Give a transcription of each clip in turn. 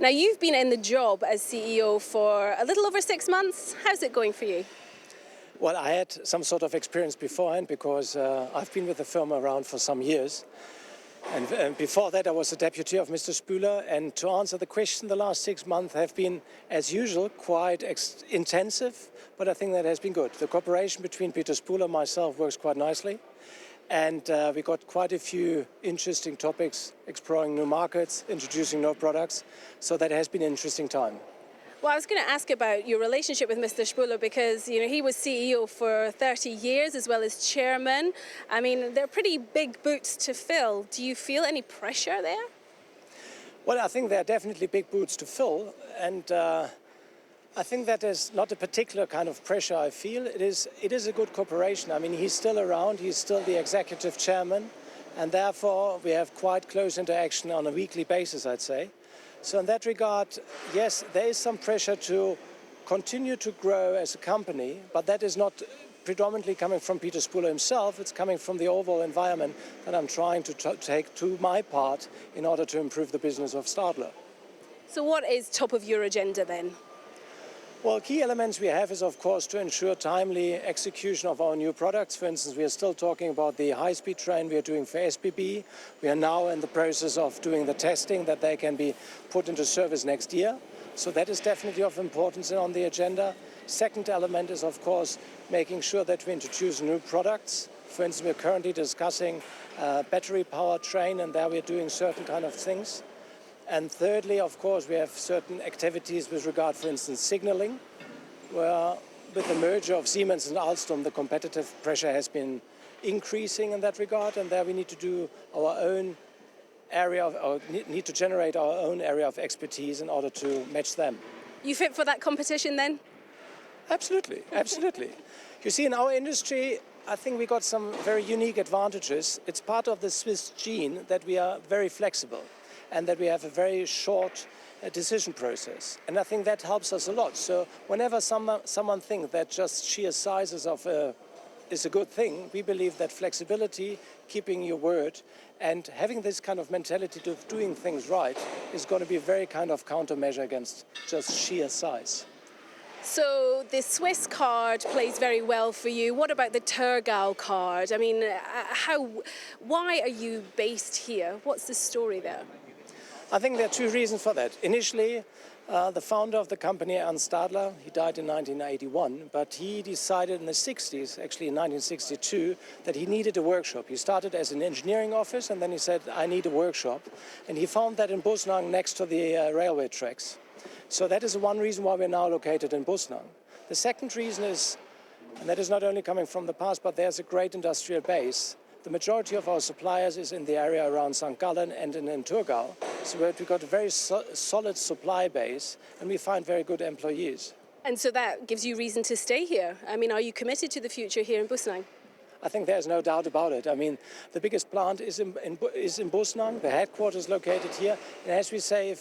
Now, you've been in the job as CEO for a little over 6 months. How's it going for you? Well, I had some sort of experience beforehand because I've been with the firm around for some years. And before that, I was the deputy of Mr. Spüler. And to answer the question, the last 6 months have been, as usual, quite intensive, but I think that has been good. The cooperation between Peter Spüler and myself works quite nicely. And we got quite a few interesting topics, exploring new markets, introducing new products. So that has been an interesting time. Well, I was going to ask about your relationship with Mr. Spüler because, he was CEO for 30 years as well as chairman. I mean, they're pretty big boots to fill. Do you feel any pressure there? Well, I think there are definitely big boots to fill. And I think that is not a particular kind of pressure I feel. It is a good cooperation. I mean, he's still around. He's still the executive chairman. And therefore, we have quite close interaction on a weekly basis, I'd say. So in that regard, yes, there is some pressure to continue to grow as a company, but that is not predominantly coming from Peter Spüler himself. It's coming from the overall environment that I'm trying to take to my part in order to improve the business of Stadler. So what is top of your agenda then? Well, key elements we have is, of course, to ensure timely execution of our new products. For instance, we are still talking about the high-speed train we are doing for SBB. We are now in the process of doing the testing that they can be put into service next year. So that is definitely of importance on the agenda. Second element is, of course, making sure that we introduce new products. For instance, we're currently discussing battery-powered train, and there we're doing certain kind of things. And thirdly, of course, we have certain activities with regard, for instance, signaling, where with the merger of Siemens and Alstom, the competitive pressure has been increasing in that regard, and there we need to do our own area, or need to generate our own area of expertise in order to match them. You fit for that competition then? Absolutely, absolutely. You see, in our industry, I think we got some very unique advantages. It's part of the Swiss gene that we are very flexible, and that we have a very short decision process. And I think that helps us a lot. So whenever someone thinks that just sheer size is a good thing, we believe that flexibility, keeping your word, and having this kind of mentality of doing things right is going to be a very kind of countermeasure against just sheer size. So the Swiss card plays very well for you. What about the Thurgau card? I mean, why are you based here? What's the story there? I think there are two reasons for that. Initially, the founder of the company, Ernst Stadler, he died in 1981, but he decided in the 60s, actually in 1962, that he needed a workshop. He started as an engineering office, and then he said, I need a workshop. And he found that in Bussnang next to the railway tracks. So that is one reason why we're now located in Bussnang. The second reason is, and that is not only coming from the past, but there's a great industrial base. The majority of our suppliers is in the area around St. Gallen and in Thurgau. So we've got a very solid supply base, and we find very good employees. And so that gives you reason to stay here. I mean, are you committed to the future here in Bussnang? I think there's no doubt about it. I mean, the biggest plant is in Bussnang. The headquarters is located here. And as we say,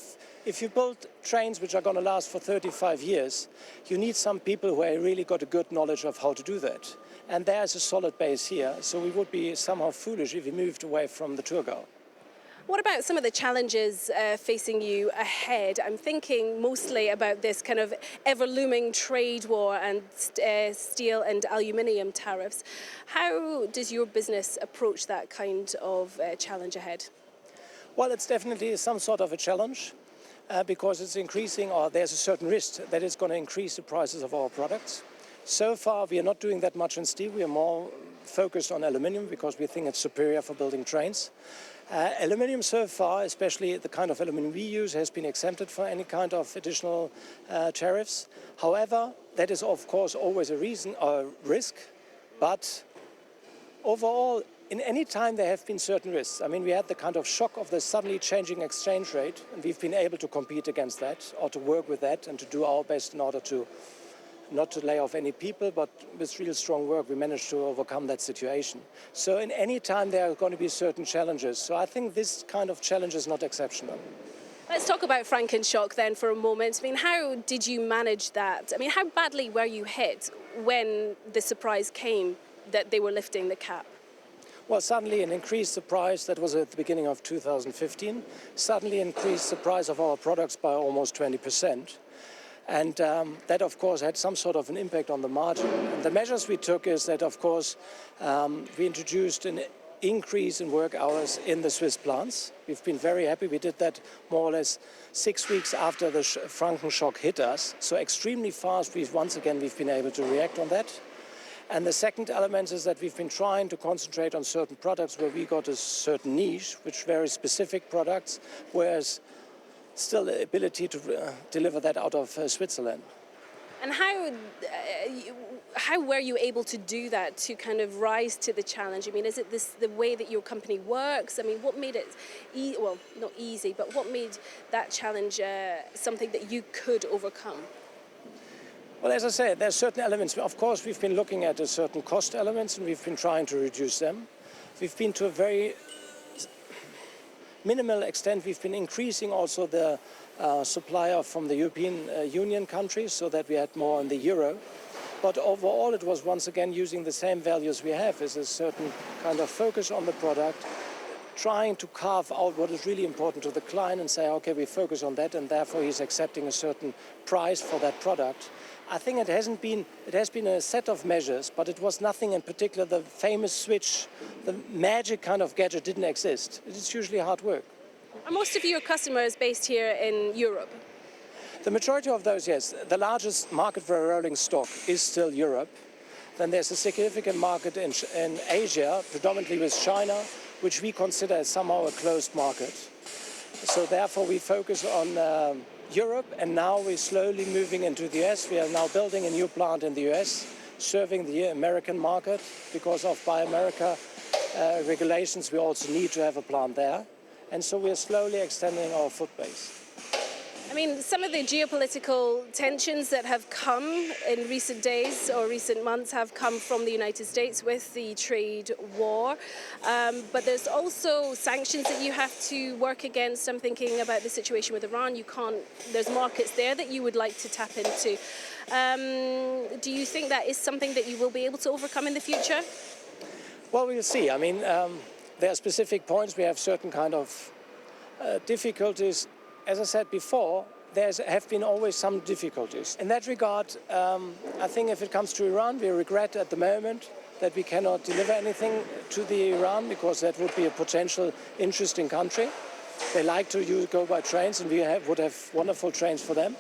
if you build trains which are going to last for 35 years, you need some people who have really got a good knowledge of how to do that. And there's a solid base here, so we would be somehow foolish if we moved away from the Thurgau. What about some of the challenges facing you ahead? I'm thinking mostly about this kind of ever-looming trade war and steel and aluminium tariffs. How does your business approach that kind of challenge ahead? Well, it's definitely some sort of a challenge because it's increasing, or there's a certain risk that it's going to increase the prices of our products. So far, we are not doing that much in steel. We are more focused on aluminium because we think it's superior for building trains. Aluminium so far, especially the kind of aluminium we use, has been exempted from any kind of additional tariffs. However, that is of course always a reason or risk. But overall, in any time there have been certain risks. I mean, we had the kind of shock of the suddenly changing exchange rate, and we've been able to compete against that or to work with that and to do our best in order to not to lay off any people, but with real strong work, we managed to overcome that situation. So in any time, there are going to be certain challenges. So I think this kind of challenge is not exceptional. Let's talk about Frankenshock then for a moment. I mean, how did you manage that? I mean, how badly were you hit when the surprise came that they were lifting the cap? Well, suddenly it increased the price, that was at the beginning of 2015, suddenly increased the price of our products by almost 20%. And that, of course, had some sort of an impact on the margin. And the measures we took is that, of course, we introduced an increase in work hours in the Swiss plants. We've been very happy. We did that more or less 6 weeks after the Frankenshock hit us. So extremely fast, we've been able to react on that. And the second element is that we've been trying to concentrate on certain products where we got a certain niche, which very specific products, whereas still the ability to deliver that out of Switzerland. And how were you able to do that, to kind of rise to the challenge? I mean, is it the way that your company works? I mean, what made it, well, not easy, but what made that challenge something that you could overcome? Well, as I said, there's certain elements. Of course, we've been looking at certain cost elements and we've been trying to reduce them. We've been to a very minimal extent, we've been increasing also the supply from the European Union countries so that we had more in the euro. But overall, it was once again using the same values we have, is a certain kind of focus on the product, trying to carve out what is really important to the client and say, okay, we focus on that, and therefore he's accepting a certain price for that product. I think it has been a set of measures, but it was nothing in particular. The famous switch, the magic kind of gadget didn't exist. It is usually hard work. Are most of your customers based here in Europe? The majority of those, yes. The largest market for rolling stock is still Europe. Then there's a significant market in Asia, predominantly with China, which we consider as somehow a closed market. So therefore we focus on Europe, and now we're slowly moving into the US. We are now building a new plant in the US, serving the American market. Because of Buy America regulations, we also need to have a plant there. And so we're slowly extending our foot base. I mean, some of the geopolitical tensions that have come in recent days or recent months have come from the United States with the trade war. But there's also sanctions that you have to work against. I'm thinking about the situation with Iran. There's markets there that you would like to tap into. Do you think that is something that you will be able to overcome in the future? Well, we'll see. I mean, there are specific points. We have certain kind of difficulties. As I said before, there have been always some difficulties. In that regard, I think if it comes to Iran, we regret at the moment that we cannot deliver anything to the Iran, because that would be a potential interesting country. They like to go by trains, and we would have wonderful trains for them.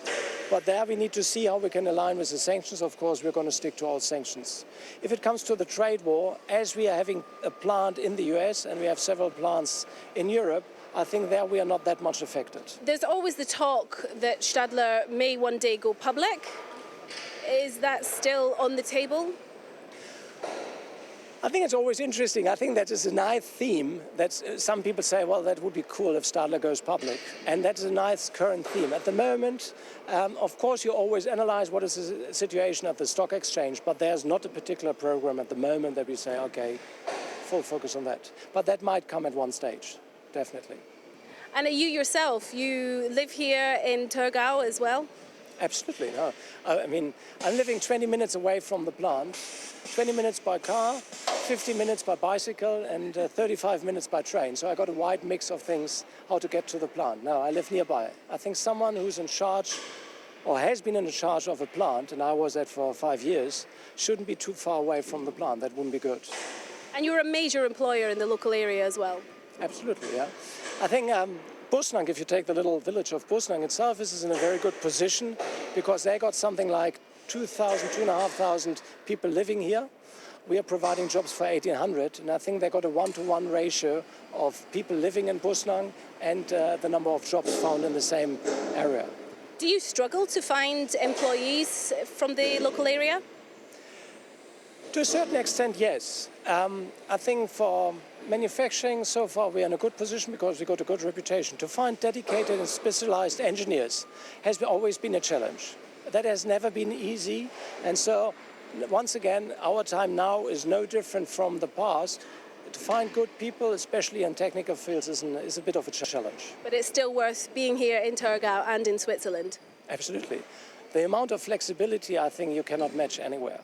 But there we need to see how we can align with the sanctions. Of course, we're going to stick to all sanctions. If it comes to the trade war, as we are having a plant in the US and we have several plants in Europe, I think there we are not that much affected. There's always the talk that Stadler may one day go public. Is that still on the table? I think it's always interesting. I think that is a nice theme that some people say, well, that would be cool if Stadler goes public. And that's a nice current theme. At the moment, of course, you always analyze what is the situation at the stock exchange, but there's not a particular program at the moment that we say, okay, full focus on that. But that might come at one stage. Definitely. And you yourself, you live here in Thurgau as well? Absolutely. No. I mean, I'm living 20 minutes away from the plant, 20 minutes by car, 50 minutes by bicycle, and 35 minutes by train. So I got a wide mix of things how to get to the plant. No, I live nearby. I think someone who's in charge or has been in charge of a plant, and I was that for 5 years, shouldn't be too far away from the plant. That wouldn't be good. And you're a major employer in the local area as well? Absolutely, yeah. I think Busnang, if you take the little village of Busnang itself, is in a very good position because they got something like 2,500 people living here. We are providing jobs for 1,800, and I think they got a 1-to-1 ratio of people living in Busnang and the number of jobs found in the same area. Do you struggle to find employees from the local area? To a certain extent, yes. I think for manufacturing, so far we are in a good position because we got a good reputation. To find dedicated and specialized engineers has always been a challenge. That has never been easy, and so once again, our time now is no different from the past. To find good people, especially in technical fields, is a bit of a challenge. But it's still worth being here in Thurgau and in Switzerland? Absolutely. The amount of flexibility, I think, you cannot match anywhere.